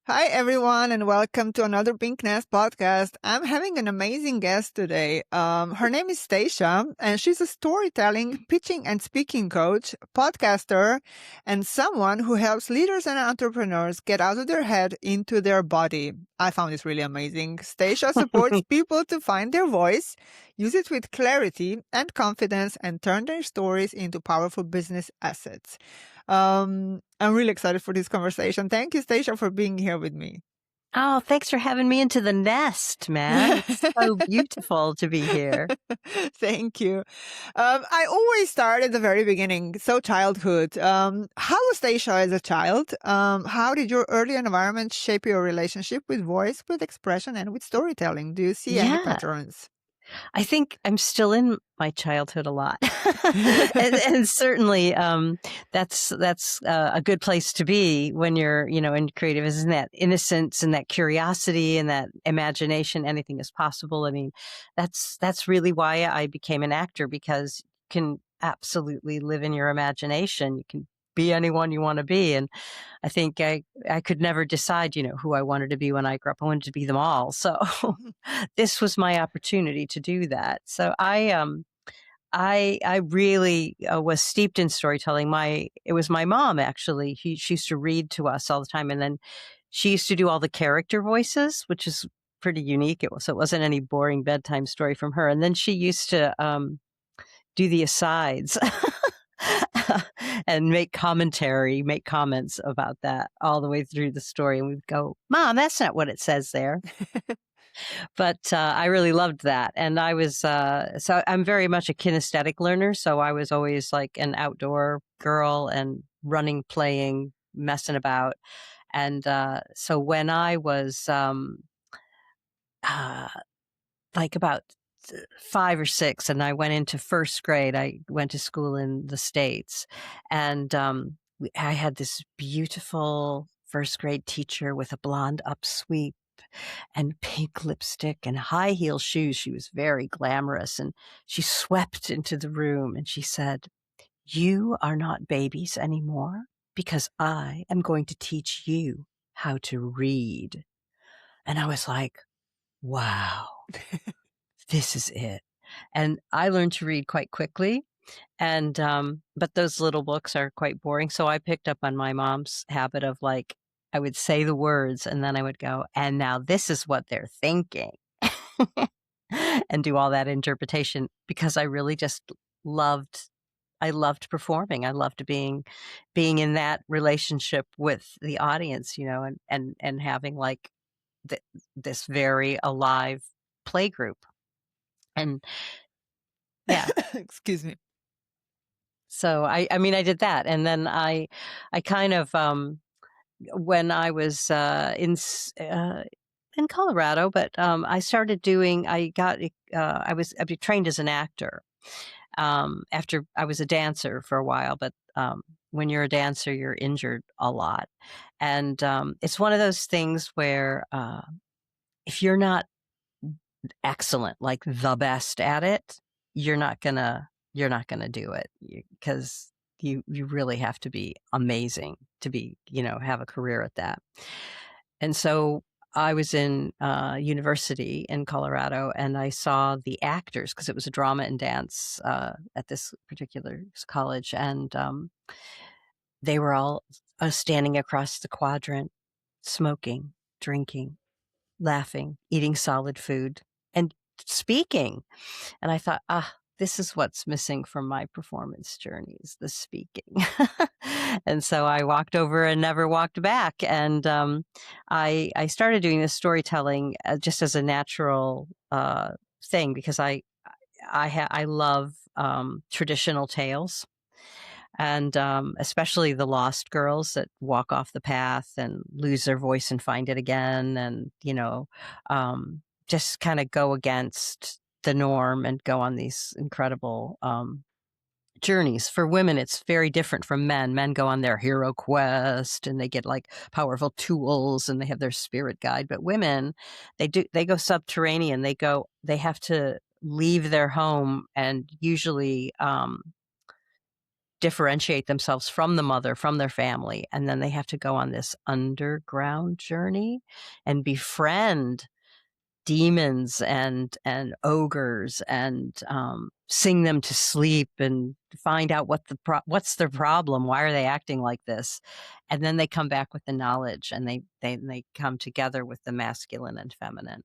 Hi, everyone, and welcome to another Pink Nest podcast. I'm having an amazing guest today. Her name is Stacia, and she's a storytelling, pitching, and speaking coach, podcaster, and someone who helps leaders and entrepreneurs get out of their head into their body. I found this really amazing. Stacia supports people to find their voice, use it with clarity and confidence, and turn their stories into powerful business assets. I'm really excited for this conversation. Thank you, Stacia, for being here with me. Oh, thanks for having me into the nest, man. It's so beautiful to be here. Thank you. I always start at the very beginning, so childhood. How was Stacia as a child? How did your early environment shape your relationship with voice, with expression, and with storytelling? Do you see any patterns? I think I'm still in my childhood a lot, and certainly that's a good place to be when you're in creative. Isn't that innocence and that curiosity and that imagination? Anything is possible. I mean, that's really why I became an actor, because you can absolutely live in your imagination. You can be anyone you want to be, and I think I could never decide, who I wanted to be when I grew up. I wanted to be them all. So this was my opportunity to do that. So I really was steeped in storytelling. It was my mom, actually. She used to read to us all the time. And then she used to do all the character voices, which is pretty unique. So it wasn't any boring bedtime story from her. And then she used to do the asides and make comments about that all the way through the story. And we'd go, Mom, that's not what it says there. But I really loved that. And I was, so I'm very much a kinesthetic learner. So I was always like an outdoor girl and running, playing, messing about. And so when I was like about 5 or 6 and I went into first grade, I went to school in the States, and I had this beautiful first grade teacher with a blonde upsweep and pink lipstick and high heel shoes. She was very glamorous, and she swept into the room and she said, "You are not babies anymore, because I am going to teach you how to read." And I was like, wow. This is it. And I learned to read quite quickly. And, but those little books are quite boring. So I picked up on my mom's habit of, like, I would say the words and then I would go, and now this is what they're thinking, and do all that interpretation, because I really just I loved performing. I loved being in that relationship with the audience, and having like this very alive play group. And yeah, Excuse me. so I mean, I did that. And then I kind of, when I was in Colorado, but I started doing, I was trained as an actor after I was a dancer for a while. But when you're a dancer, you're injured a lot. And it's one of those things where if you're not excellent, like the best at it, you're not gonna do it, because you really have to be amazing to be, have a career at that. And so I was in university in Colorado, and I saw the actors, because it was a drama and dance at this particular college, and they were all standing across the quadrant, smoking, drinking, laughing, eating solid food, and speaking. And I thought, this is what's missing from my performance journeys, the speaking. And so I walked over and never walked back. And I started doing this storytelling just as a natural thing, because I love traditional tales. And especially the lost girls that walk off the path and lose their voice and find it again, and just kind of go against the norm and go on these incredible journeys. For women, it's very different from men. Men go on their hero quest and they get like powerful tools and they have their spirit guide. But women, they go subterranean. They have to leave their home and usually differentiate themselves from the mother, from their family, and then they have to go on this underground journey and befriend demons and ogres and sing them to sleep and find out what's their problem, why are they acting like this, and then they come back with the knowledge and they come together with the masculine and feminine.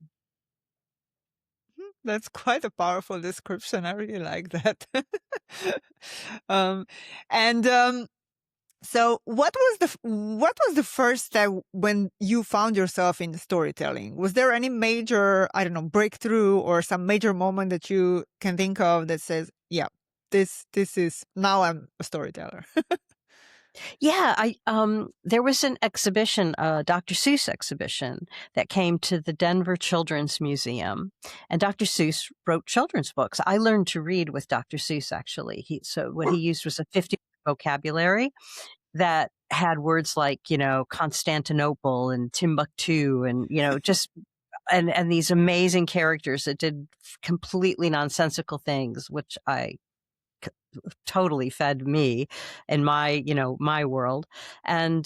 That's quite a powerful description. I really like that. um, and so, what was the first step when you found yourself in storytelling? Was there any major, I don't know, breakthrough or some major moment that you can think of that says, "Yeah, this is now I'm a storyteller." Yeah, there was an exhibition, a Dr. Seuss exhibition that came to the Denver Children's Museum, and Dr. Seuss wrote children's books. I learned to read with Dr. Seuss actually. So what he used was a 50 vocabulary that had words like, Constantinople and Timbuktu and, just and these amazing characters that did completely nonsensical things, which I totally fed me in my world. And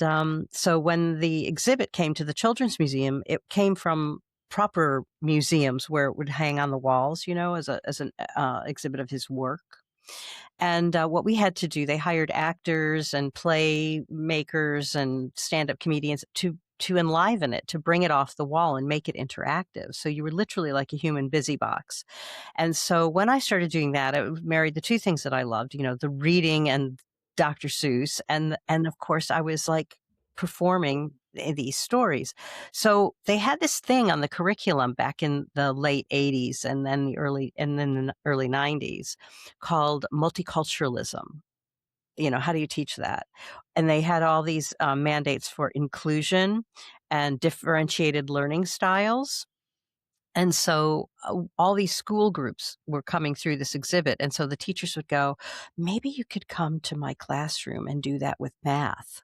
so when the exhibit came to the Children's Museum, it came from proper museums where it would hang on the walls, as an exhibit of his work. And what we had to do, they hired actors and play makers and stand-up comedians to enliven it, to bring it off the wall and make it interactive. So you were literally like a human busy box. And so when I started doing that, it married the two things that I loved, the reading and Dr. Seuss. And of course I was like performing these stories. So they had this thing on the curriculum back in the late 80s and then the early 90s called multiculturalism. How do you teach that? And they had all these mandates for inclusion and differentiated learning styles. And so all these school groups were coming through this exhibit. And so the teachers would go, maybe you could come to my classroom and do that with math.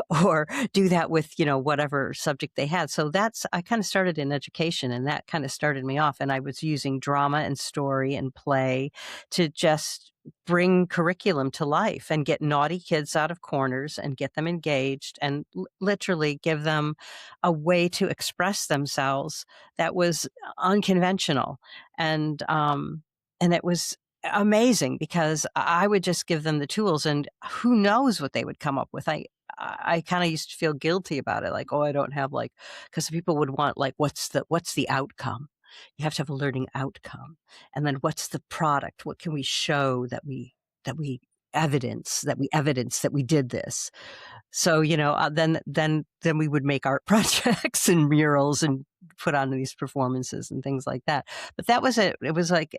Or do that with, whatever subject they had. So I kind of started in education and that kind of started me off. And I was using drama and story and play to just bring curriculum to life and get naughty kids out of corners and get them engaged and literally give them a way to express themselves that was unconventional. And it was amazing because I would just give them the tools and who knows what they would come up with. I kind of used to feel guilty about it. Like, oh, I don't have because people would want what's the outcome? You have to have a learning outcome. And then what's the product? What can we show that we evidence that we did this? So, then we would make art projects and murals and put on these performances and things like that. But that was it. It was like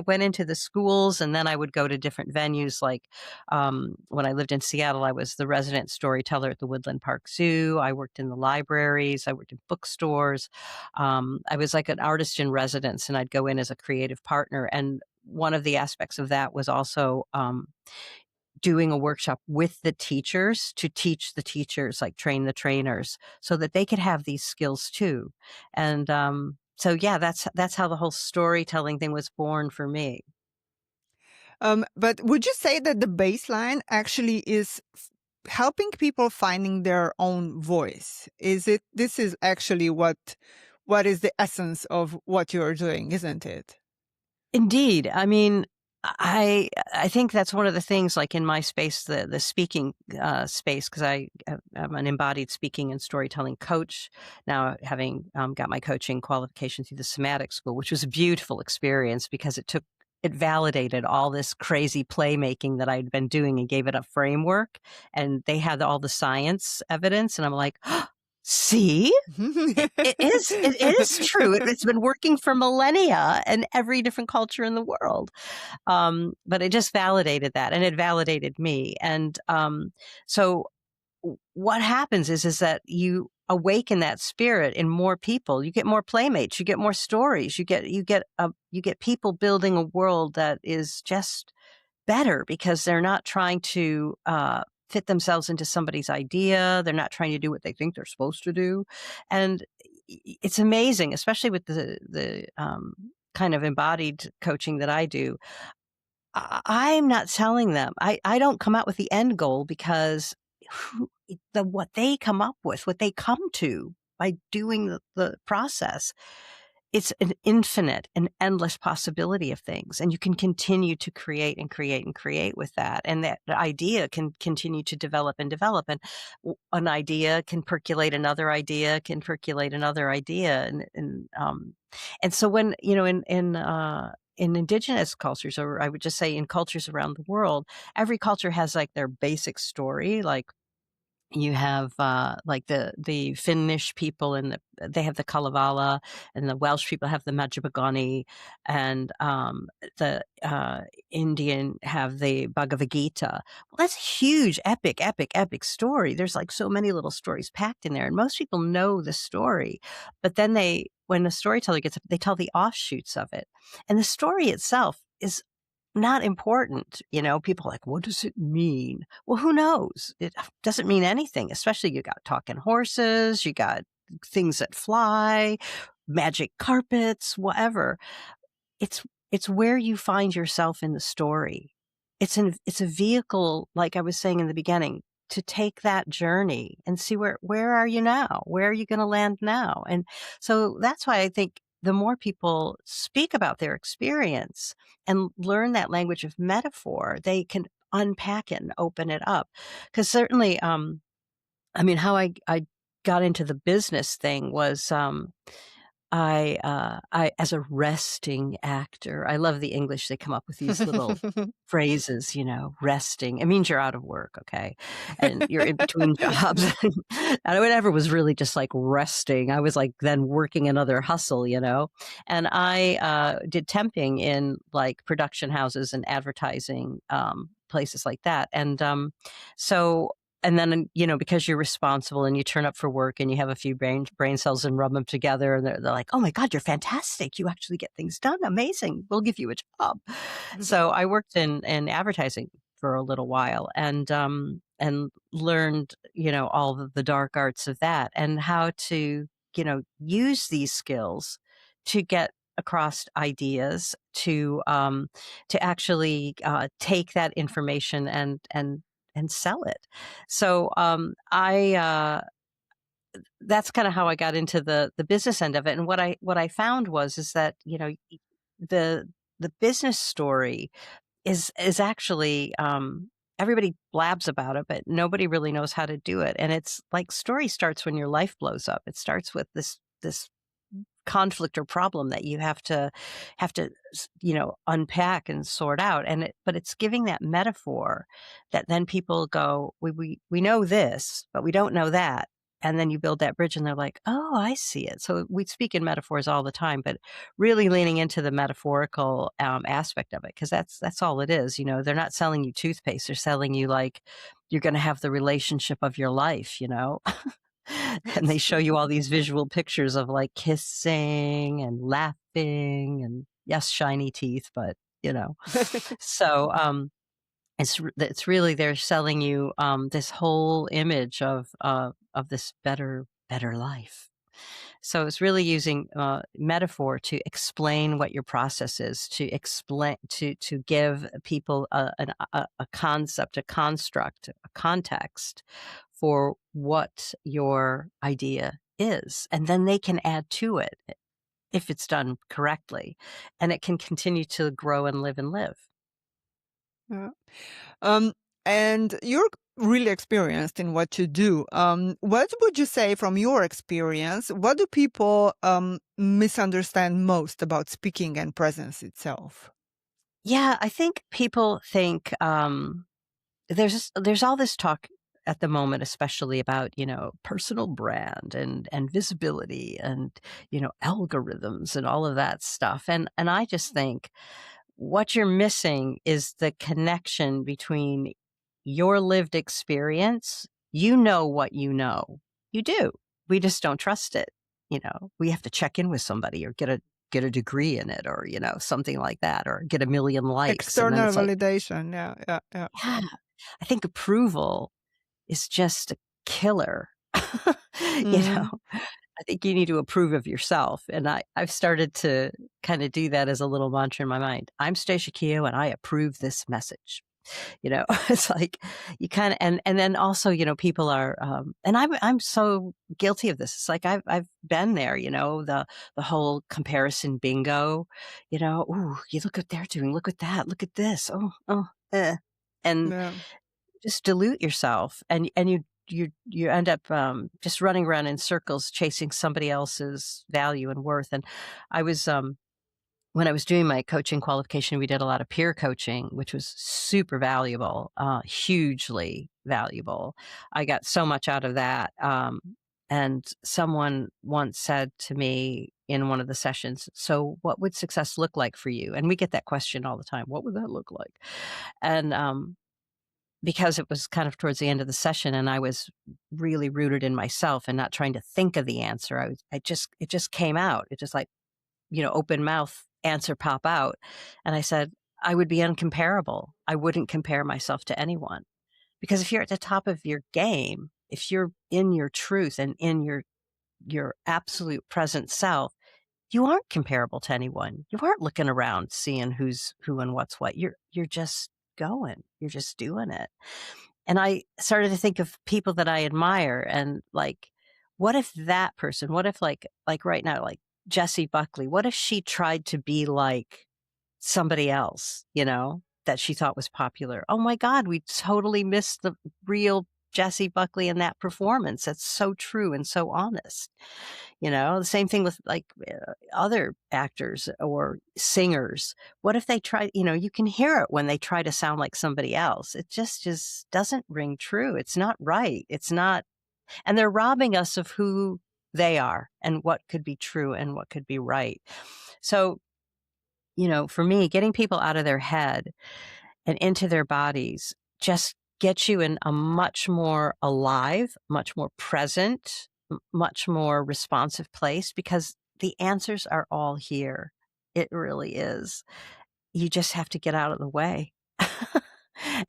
went into the schools and then I would go to different venues. When I lived in Seattle, I was the resident storyteller at the Woodland Park Zoo. I worked in the libraries. I worked in bookstores. I was like an artist in residence and I'd go in as a creative partner. And one of the aspects of that was also doing a workshop with the teachers to teach the teachers, like train the trainers so that they could have these skills too. And so, yeah, that's how the whole storytelling thing was born for me. But would you say that the baseline actually is helping people finding their own voice? This is actually what is the essence of what you're doing, isn't it? Indeed. I mean, I think that's one of the things, like in my space, the speaking space, because I'm an embodied speaking and storytelling coach now, having got my coaching qualification through the Somatic School, which was a beautiful experience because it validated all this crazy playmaking that I'd been doing and gave it a framework, and they had all the science evidence, and I'm like, see, it is true. It's been working for millennia in every different culture in the world. But it just validated that and it validated me. And so what happens is that you awaken that spirit in more people. You get more playmates, you get more stories, you get people building a world that is just better because they're not trying to fit themselves into somebody's idea. They're not trying to do what they think they're supposed to do. And it's amazing, especially with the kind of embodied coaching that I do. I'm not telling them. I don't come out with the end goal because what they come up with, what they come to by doing the process, it's an infinite and endless possibility of things. And you can continue to create and create and create with that. And that the idea can continue to develop and develop. And an idea can percolate another idea, can percolate another idea. And so when, in indigenous cultures, or I would just say in cultures around the world, every culture has like their basic story. Like you have, like the Finnish people and they have the Kalevala, and the Welsh people have the Majapahgani, and, the, Indian have the Bhagavad Gita. Well, that's a huge, epic, epic, epic story. There's like so many little stories packed in there, and most people know the story, but then when the storyteller gets up, they tell the offshoots of it. And the story itself is not important. People are like, what does it mean? Well, who knows? It doesn't mean anything, especially you got talking horses, you got things that fly, magic carpets, whatever. It's it's where you find yourself in the story. It's a vehicle, like I was saying in the beginning, to take that journey and see where are you now? Where are you going to land now? And so that's why I think the more people speak about their experience and learn that language of metaphor, they can unpack it and open it up. Because certainly, I mean, how I got into the business thing was, I as a resting actor, I love the English, they come up with these little phrases, resting. It means you're out of work, okay? And you're in between jobs. And I never was really just like resting. I was like then working another hustle, And I did temping in like production houses and advertising places like that. So and then, because you're responsible and you turn up for work and you have a few brain cells and rub them together, and they're like, "Oh my God, you're fantastic. You actually get things done. Amazing. We'll give you a job." So I worked in advertising for a little while, and learned, all the dark arts of that and how to, use these skills to get across ideas, to actually take that information and sell it. So, I that's kind of how I got into the business end of it. And what I found is that, the the business story is actually, everybody blabs about it, but nobody really knows how to do it. And it's like story starts when your life blows up. It starts with this conflict or problem that you have to unpack and sort out. But it's giving that metaphor that then people go, we know this, but we don't know that. And then you build that bridge and they're like, oh, I see it. So we speak in metaphors all the time, but really leaning into the metaphorical aspect of it, because that's all it is. They're not selling you toothpaste, they're selling you like you're going to have the relationship of your life. And they That's show you all these visual pictures of like kissing and laughing and, yes, shiny teeth, but so it's really, they're selling you this whole image of this better life. So it's really using metaphor to explain what your process is, to explain, to give people a concept, a construct, a context for what your idea is, and then they can add to it if it's done correctly, and it can continue to grow and live and live. Yeah. Um, and you're really experienced in what you do. What would you say from your experience? What do people misunderstand most about speaking and presence itself? Yeah, I think people think there's all this talk at the moment, especially about personal brand and visibility and algorithms and all of that stuff, and I just think what you're missing is the connection between your lived experience. You know what you know. You do. We just don't trust it. We have to check in with somebody or get a get a degree in it or, something like that, or get a million likes. And then External it's like, validation. Yeah, yeah, yeah. yeah, I think approval is just a killer. you know, Mhm. I think you need to approve of yourself. And I've started to kind of do that as a little mantra in my mind. I'm Stacia Keogh and I approve this message. It's like you kind of, and then also, people are, and I'm so guilty of this. It's like I've been there, the whole comparison bingo, ooh, you look what they're doing, look at that, look at this. And Yeah. just dilute yourself, and you end up just running around in circles chasing somebody else's value and worth. And I was when I was doing my coaching qualification, we did a lot of peer coaching, which was super valuable, hugely valuable. I got so much out of that. And someone once said to me in one of the sessions, "So, what would success look like for you?" And we get that question all the time. What would that look like? And because it was kind of towards the end of the session, and I was really rooted in myself and not trying to think of the answer, it just came out. It just like open mouth answer pop out. And I said, I would be uncomparable. I wouldn't compare myself to anyone. Because if you're at the top of your game, if you're in your truth and in your absolute present self, you aren't comparable to anyone. You aren't looking around seeing who's who and what's what. You're just going. You're just doing it. And I started to think of people that I admire and like, what if that person, what if like right now, like Jessie Buckley, what if she tried to be like somebody else, that she thought was popular? Oh my God, we totally missed the real Jessie Buckley in that performance. That's so true and so honest. The same thing with like other actors or singers. What if they try, you can hear it when they try to sound like somebody else. It just doesn't ring true. It's not right. It's not, and they're robbing us of who they are and what could be true and what could be right. So, for me, getting people out of their head and into their bodies just gets you in a much more alive, much more present, much more responsive place because the answers are all here. It really is. You just have to get out of the way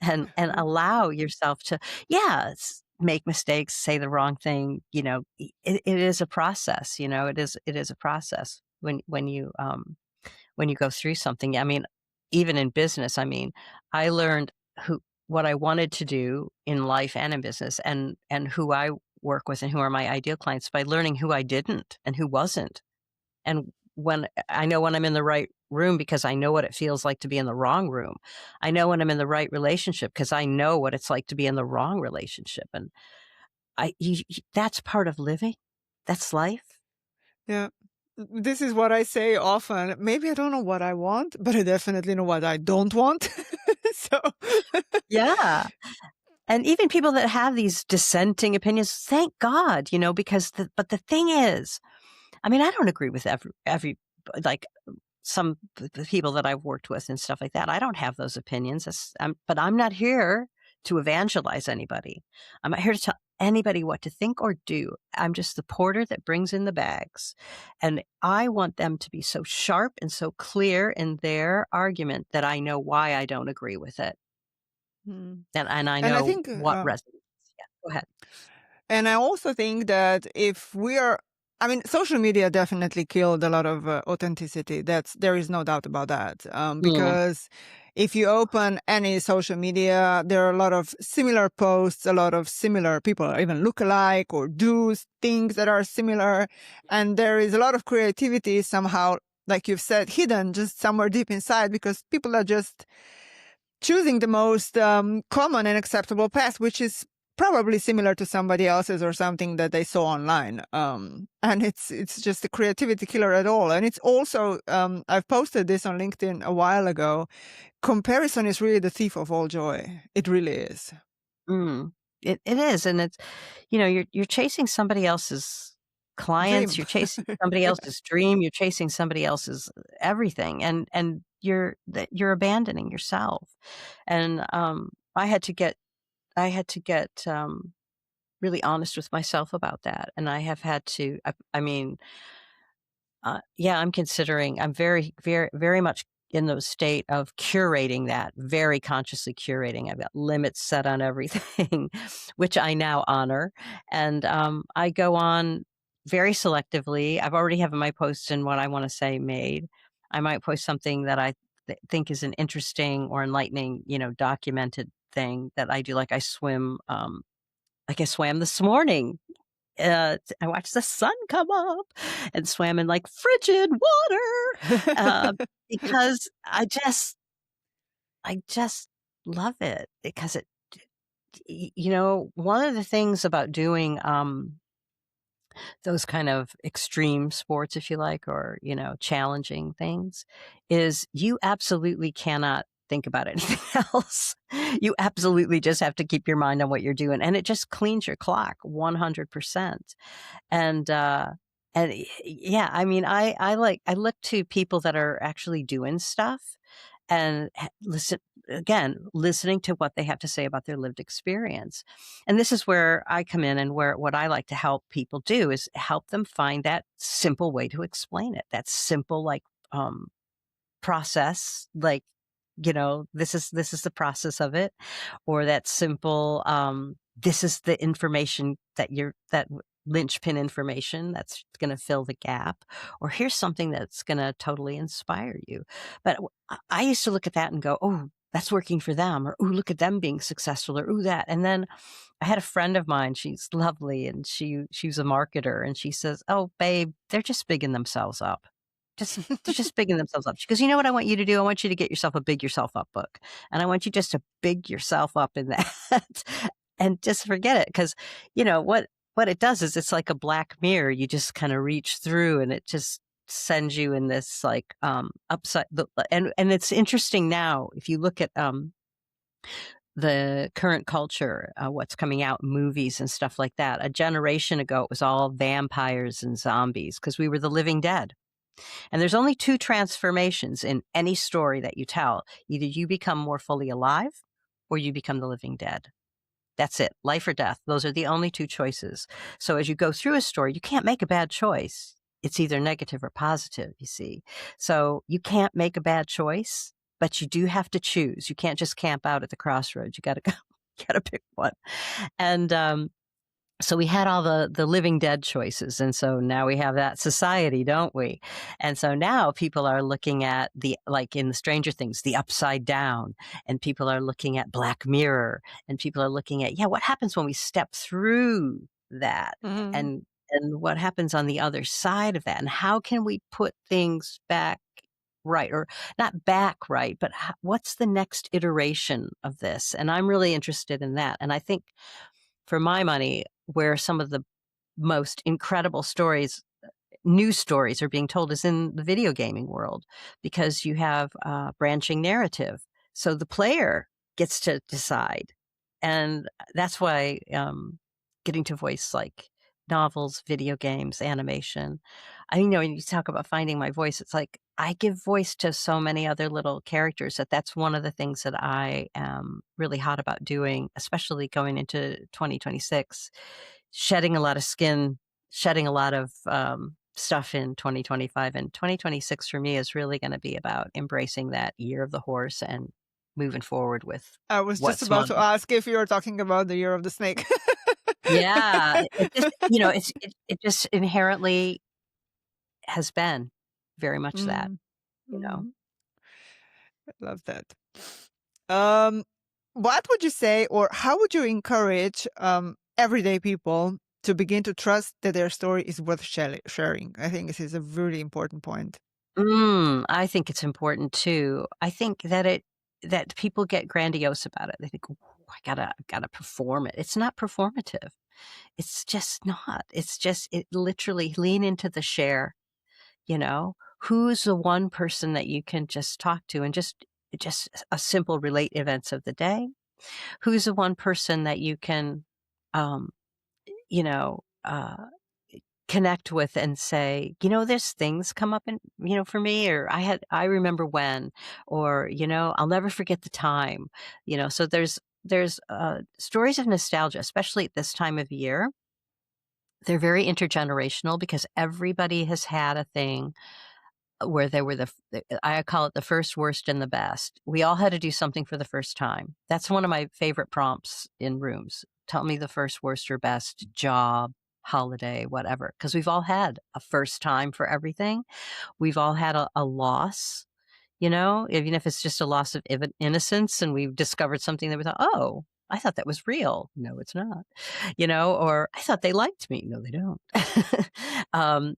and allow yourself to, yeah, make mistakes, say the wrong thing. It is a process. It is a process when you go through something. I mean, even in business, I mean, I learned what I wanted to do in life and in business and who I work with and who are my ideal clients by learning who I didn't and who wasn't. And when I'm in the right room because I know what it feels like to be in the wrong room. I know when I'm in the right relationship because I know what it's like to be in the wrong relationship. And that's part of living. That's life. Yeah. This is what I say often. Maybe I don't know what I want, but I definitely know what I don't want. So Yeah. And even people that have these dissenting opinions, thank God, because but the thing is, I mean, I don't agree with every like some the people that I've worked with and stuff like that. I don't have those opinions, but I'm not here to evangelize anybody. I'm not here to tell anybody what to think or do. I'm just the porter that brings in the bags. And I want them to be so sharp and so clear in their argument that I know why I don't agree with it. mm. And I And I know think, what resonates. Yeah, go ahead. and I also think that if we are, I mean, social media definitely killed a lot of authenticity. There is no doubt about that. Mm, Because if you open any social media, there are a lot of similar posts, a lot of similar people even look alike or do things that are similar. And there is a lot of creativity somehow, like you've said, hidden just somewhere deep inside because people are just choosing the most common and acceptable path, which is probably similar to somebody else's or something that they saw online. And it's just a creativity killer at all. And it's also, I've posted this on LinkedIn a while ago. Comparison is really the thief of all joy. It really is. mm. It is, and it's you're chasing somebody else's clients, Dream. you're chasing somebody else's dream, you're chasing somebody else's everything, and you're abandoning yourself. And I had to get really honest with myself about that, and I have had to. I mean, Yeah, I'm very, very, very much in the state of curating that, very consciously curating. I've got limits set on everything, which I now honor. And I go on very selectively. I've already have my posts and what I want to say made. I might post something that I think is an interesting or enlightening, documented thing that I do. Like I swam this morning. I watched the sun come up and swam in, like, frigid water, because I just love it because one of the things about doing, those kind of extreme sports, if you like, or, challenging things, is you absolutely cannot think about anything else. You absolutely just have to keep your mind on what you're doing, and it just cleans your clock 100%. And, yeah, I mean, I look to people that are actually doing stuff and listening to what they have to say about their lived experience. And this is where I come in and where what I like to help people do is help them find that simple way to explain it. That simple, like, process, like, this is the process of it, or that simple, this is the information that linchpin information that's going to fill the gap, or here's something that's going to totally inspire you. But I used to look at that and go, oh, that's working for them, or oh, look at them being successful, or oh, that. And then I had a friend of mine, she's lovely, and she's a marketer, and she says, oh, babe, they're just bigging themselves up. They're just bigging themselves up. She goes, "You know what I want you to do? I want you to get yourself a Big Yourself Up book, and I want you just to big yourself up in that and just forget it." Because what it does is it's like a black mirror. You just kinda reach through, and it just sends you in this, like, upside the and it's interesting now, if you look at, the current culture, what's coming out, movies and stuff like that. A generation ago, it was all vampires and zombies because we were the living dead. And there's only two transformations in any story that you tell. Either you become more fully alive or you become the living dead. That's it. Life or death. Those are the only two choices. So as you go through a story, you can't make a bad choice. It's either negative or positive, you see. So you can't make a bad choice, but you do have to choose. You can't just camp out at the crossroads. You got to go, you got to pick one. And so we had all the living dead choices, and so now we have that society, don't we? And so now people are looking at like in the Stranger Things, the upside down, and people are looking at Black Mirror, and people are looking at, yeah, what happens when we step through that, Mhm. and what happens on the other side of that, and how can we put things back right, or not back right, but what's the next iteration of this? And I'm really interested in that, and I think for my money, where some of the most incredible stories, news stories are being told is in the video gaming world because you have branching narrative. So the player gets to decide. And that's why getting to voice like novels, video games, animation. When you talk about finding my voice, it's like I give voice to so many other little characters that's one of the things that I am really hot about doing, especially going into 2026, shedding a lot of skin, shedding a lot of stuff in 2025. And 2026 for me is really going to be about embracing that year of the horse and moving forward with I was just what's about to mine. ask if you were talking about the Year of the Snake. Yeah, it just inherently has been very much that, Mm. you know? Mhm. I love that. Um, what would you say, or how would you encourage everyday people to begin to trust that their story is worth sharing? I think this is a really important point. I think it's important too. I think that people get grandiose about it. They think, "Ooh, I gotta perform it." It's not performative. It's just not. It's just it literally lean into the share, you know? Who's the one person that you can just talk to and just a simple relate events of the day? Who's the one person that you can, um, you know, connect with and say, "There's things come up in, for me," or I remember when, or, "I'll never forget the time." So there's stories of nostalgia, especially at this time of year, They're very intergenerational because everybody has had a thing where they were I call it the first, worst, and the best. We all had to do something for the first time. That's one of my favorite prompts in rooms. Tell me the first, worst, or best job, holiday, whatever. Because we've all had a first time for everything. We've all had a loss, even if it's just a loss of innocence and we've discovered something that we thought, oh, I thought that was real. No, it's not. Or I thought they liked me. No, they don't. And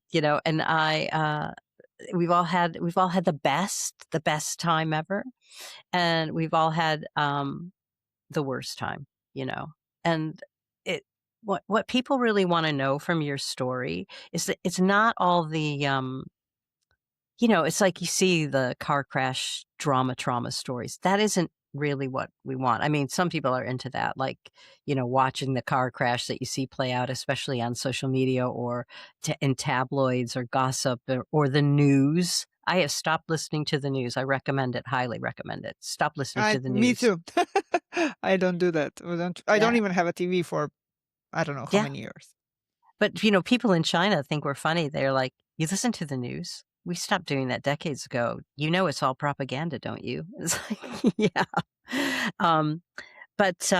we've all had the best time ever, and we've all had the worst time, you know. And it what people really want to know from your story is that it's not all the it's like you see the car crash drama trauma stories. That isn't really what we want. I mean, some people are into that, like, watching the car crash that you see play out, especially on social media or in tabloids or gossip or the news. I have stopped listening to the news. I recommend it, highly recommend it. Stop listening to the Me news. too. I don't do that. I don't Yeah. even have a TV for I don't know how Yeah. many years. But, people in China think we're funny. They're like, "You listen to the news? We stopped doing that decades ago. You know it's all propaganda, don't you?" It's like, yeah. Um, but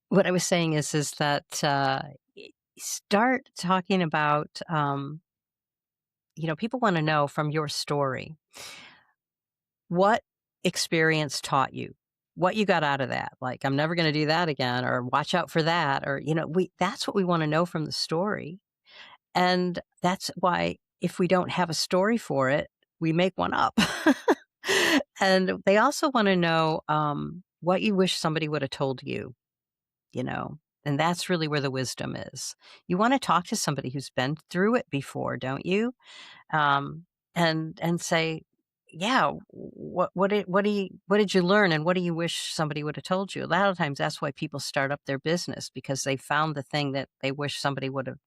what I was saying is that, start talking about, people wanna know from your story, what experience taught you? What you got out of that? Like, "I'm never gonna do that again," or "Watch out for that," or, that's what we wanna know from the story. And that's why if we don't have a story for it, we make one up. And they also wanna know, what you wish somebody would have told you, you know? And that's really where the wisdom is. You wanna talk to somebody who's been through it before, don't you? And say, "Yeah, what did you learn, and what do you wish somebody would have told you?" A lot of times, that's why people start up their business because they found the thing that they wish somebody would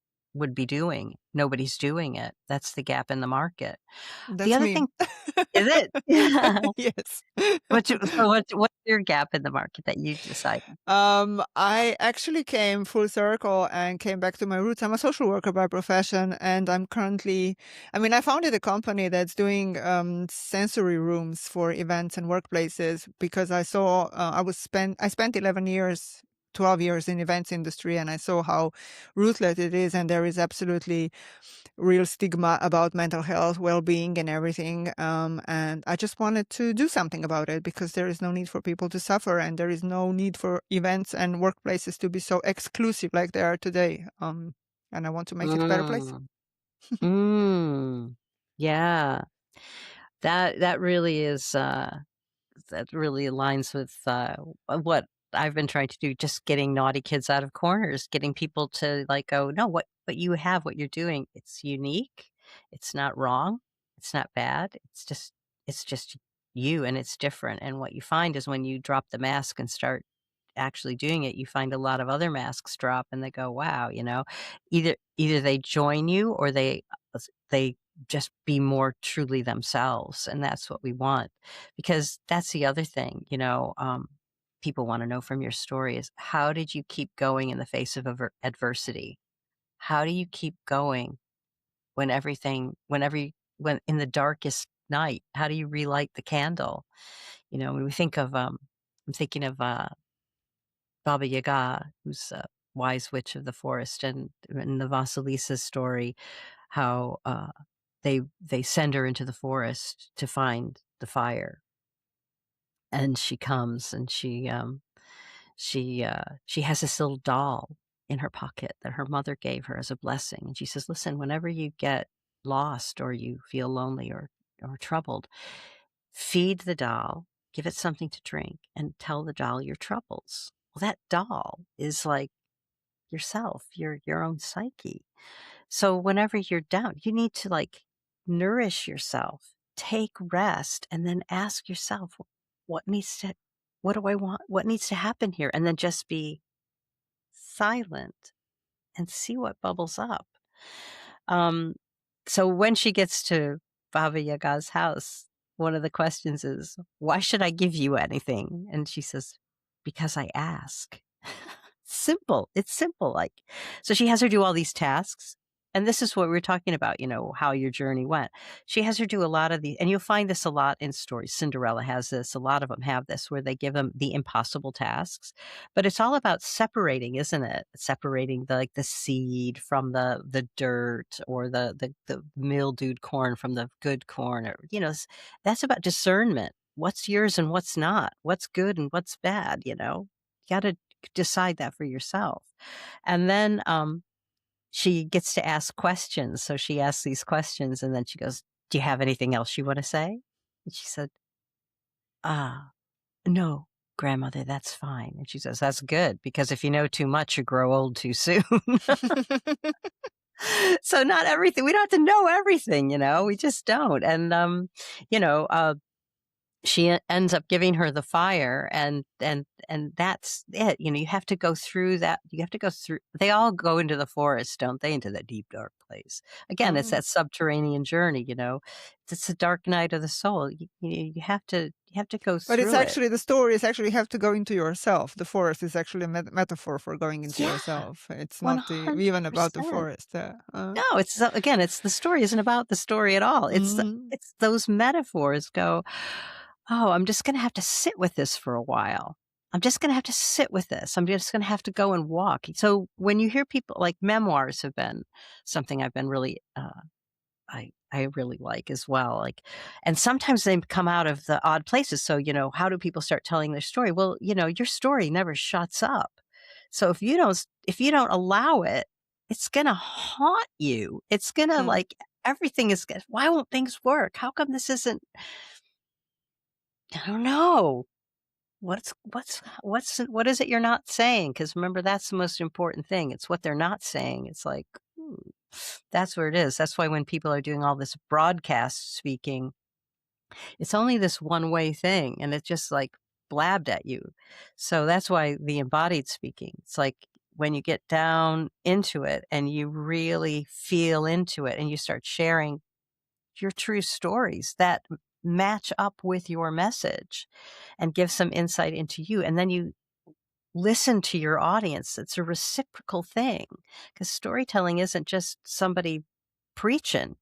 be doing. Nobody's doing it. That's the gap in the market. The That's other me. thing is it? Yeah. Yes. What's your gap in the market that you decided? I actually came full circle and came back to my roots. I'm a social worker by profession, and I founded a company that's doing sensory rooms for events and workplaces because I spent 11 years, 12 years in events industry, and I saw how ruthless it is, and there is absolutely real stigma about mental health, well-being, and everything. And I just wanted to do something about it because there is no need for people to suffer, and there is no need for events and workplaces to be so exclusive like they are today. And I want to make it a better place. Mm. Mm. Yeah. That really is, that really aligns with what I've been trying to do, just getting naughty kids out of corners, getting people to like go, no, what you have, what you're doing, it's unique, it's not wrong, it's not bad, it's just you and it's different. And what you find is when you drop the mask and start actually doing it, you find a lot of other masks drop and they go, wow, either they join you or they just be more truly themselves. And that's what we want. Because that's the other thing, people want to know from your story is how did you keep going in the face of adversity? How do you keep going when when in the darkest night, how do you relight the candle? When we think of, I'm thinking of, Baba Yaga, who's a wise witch of the forest, and in the Vasilisa story, how they send her into the forest to find the fire, and she comes and she has this little doll in her pocket that her mother gave her as a blessing, and she says, "Listen, whenever you get lost or you feel lonely or troubled, feed the doll, give it something to drink, and tell the doll your troubles." Well, that doll is like yourself, your own psyche. So whenever you're down, you need to like nourish yourself, take rest, and then ask yourself, what needs to, what do I want? What needs to happen here? And then just be silent and see what bubbles up. Um, so when she gets to Baba Yaga's house, one of the questions is, why should I give you anything? And she says, because I ask. simple. It's simple. Like, so she has her do all these tasks. And this is what we were talking about, how your journey went. She has her do a lot of and you'll find this a lot in stories. Cinderella has this, a lot of them have this, where they give them the impossible tasks. But it's all about separating, isn't it? Separating the seed from the dirt, or the mildewed corn from the good corn, or that's about discernment. What's yours and what's not? What's good and what's bad, You got to decide that for yourself. And then she gets to ask questions. So she asks these questions, and then she goes, "Do you have anything else you want to say?" And she said, "Ah, no, grandmother, that's fine." And she says, "That's good, because if you know too much, you grow old too soon." So not everything, we don't have to know everything, we just don't. And, you know, uh, she ends up giving her the fire, and that's it. You have to go through that. You have to go through, they all go into the forest, don't they? Into that deep, dark place. Again, it's Mm. that subterranean journey. It's the dark night of the soul. You have to go But it's through it. actually, the story is actually, you have to go into yourself. The forest is actually a metaphor for going into Yeah, yourself. It's not even about the 100%. forest. No, again, it's the story isn't about the story at all. Mm. It's those metaphors go, "Oh, I'm just gonna have to sit with this for a while. I'm just gonna have to sit with this. I'm just gonna have to go and walk." So when you hear people, like, memoirs have been something I've been really, I really like as well. Like, and sometimes they come out of the odd places. So, how do people start telling their story? Well, your story never shuts up. So if you don't allow it, it's gonna haunt you. It's gonna, Mm. like, everything is why won't things work? How come this isn't, I don't know. What is it you're not saying? Because remember, that's the most important thing. It's what they're not saying. It's like, that's where it is. That's why when people are doing all this broadcast speaking, it's only this one way thing, and it's just, like, blabbed at you. So that's why the embodied speaking, it's like when you get down into it and you really feel into it and you start sharing your true stories that match up with your message and give some insight into you. And then you listen to your audience. It's a reciprocal thing, because storytelling isn't just somebody preaching.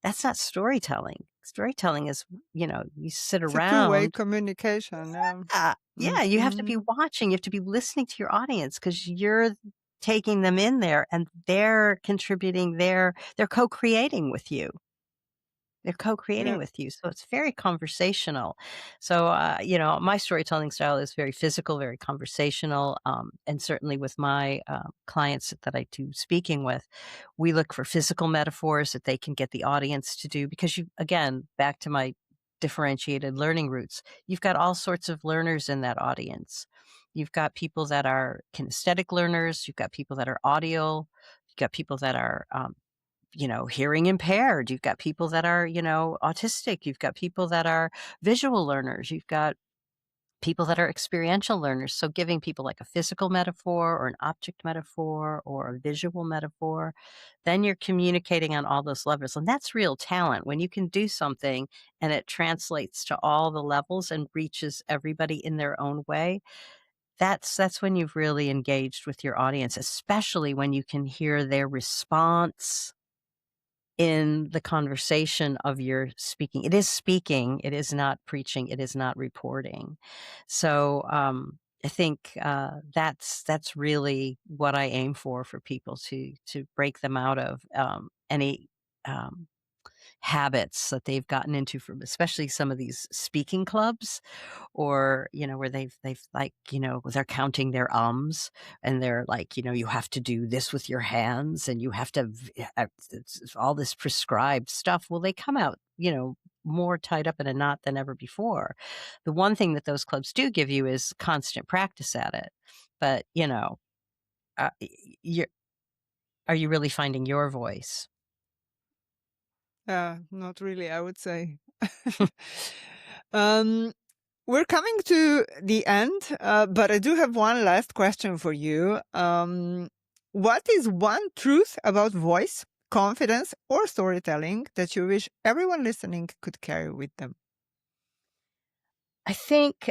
That's not storytelling. Storytelling is, you sit It's a two-way around. communication. Yeah. Yeah, you have to be Mm-hmm. watching. You have to be listening to your audience, because you're taking them in there, and they're contributing. They're co-creating with you. They're co-creating Yeah. with you, so it's very conversational. So, my storytelling style is very physical, very conversational, and certainly with my clients that I do speaking with, we look for physical metaphors that they can get the audience to do, because again, back to my differentiated learning roots, you've got all sorts of learners in that audience. You've got people that are kinesthetic learners, you've got people that are audio, you've got people that are hearing impaired. You've got people that are, autistic. You've got people that are visual learners. You've got people that are experiential learners. So giving people like a physical metaphor or an object metaphor or a visual metaphor, then you're communicating on all those levels. And that's real talent, when you can do something and it translates to all the levels and reaches everybody in their own way. That's when you've really engaged with your audience, especially when you can hear their response in the conversation of your speaking. It is speaking, it is not preaching, it is not reporting. So, I think, that's really what I aim for people to break them out of, any, um, habits that they've gotten into, from especially some of these speaking clubs, or where they've like, they're counting their ums, and they're like, you have to do this with your hands, and you have to it's all this prescribed stuff. Well, they come out, more tied up in a knot than ever before. The one thing that those clubs do give you is constant practice at it. But, you are you really finding your voice? Not really, I would say. um, we're coming to the end, but I do have one last question for you. What is one truth about voice, confidence, or storytelling that you wish everyone listening could carry with them? I think,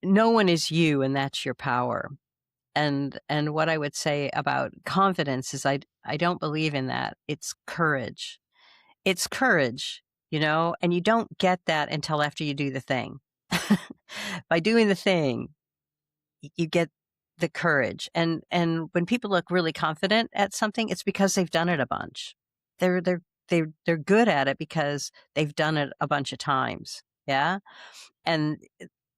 no one is you, and that's your power. And what I would say about confidence is I don't believe in that. It's courage. It's courage, and you don't get that until after you do the thing. By doing the thing, you get the courage. And when people look really confident at something, it's because they've done it a bunch. They're good at it because they've done it a bunch of times. Yeah. And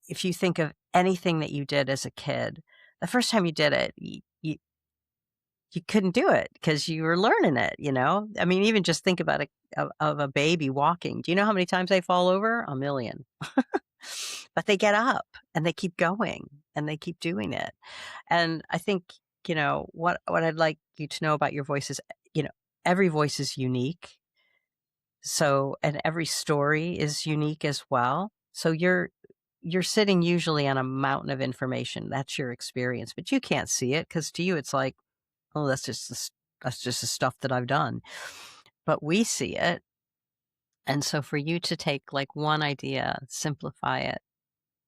if you think of anything that you did as a kid, the first time you did it, you couldn't do it because you were learning it. I mean, even just think about of a baby walking. Do you know how many times they fall over? A million. But they get up and they keep going and they keep doing it. And I think, what I'd like you to know about your voice is, every voice is unique. So, and every story is unique as well. So you're sitting usually on a mountain of information. That's your experience, but you can't see it because to you it's like, oh, that's just the stuff that I've done. But we see it. And so for you to take like one idea, simplify it,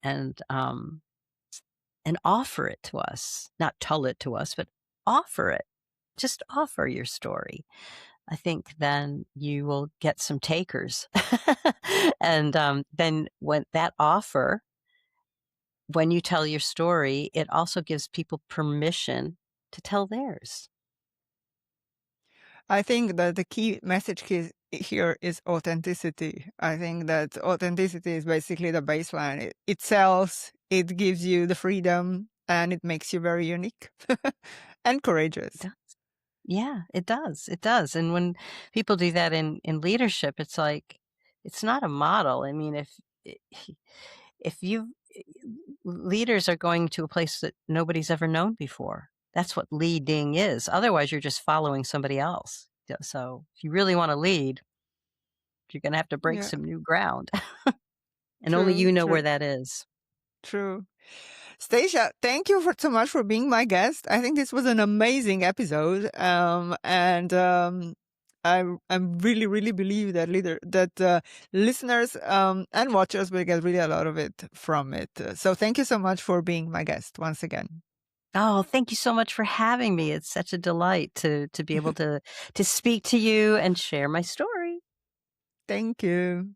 and um and offer it to us, not tell it to us, but offer it. Just offer your story. I think then you will get some takers. And then when that offer, when you tell your story, it also gives people permission to tell theirs. I think that the key message here is authenticity. I think that authenticity is basically the baseline. It sells, it gives you the freedom, and it makes you very unique and It courageous. does. Yeah, it does. It does. And when people do that in leadership, it's like it's not a model. I mean, if you leaders are going to a place that nobody's ever known before. That's what leading is. Otherwise, you're just following somebody else. So if you really want to lead, you're going to have to break Yeah, some new ground. And only true, you know true, where that is. true. Stacia, thank you so much for being my guest. I think this was an amazing episode, and I really, really believe that listeners and watchers will get really a lot of it from it. So thank you so much for being my guest once again. Oh, thank you so much for having me. It's such a delight to be able to speak to you and share my story. Thank you.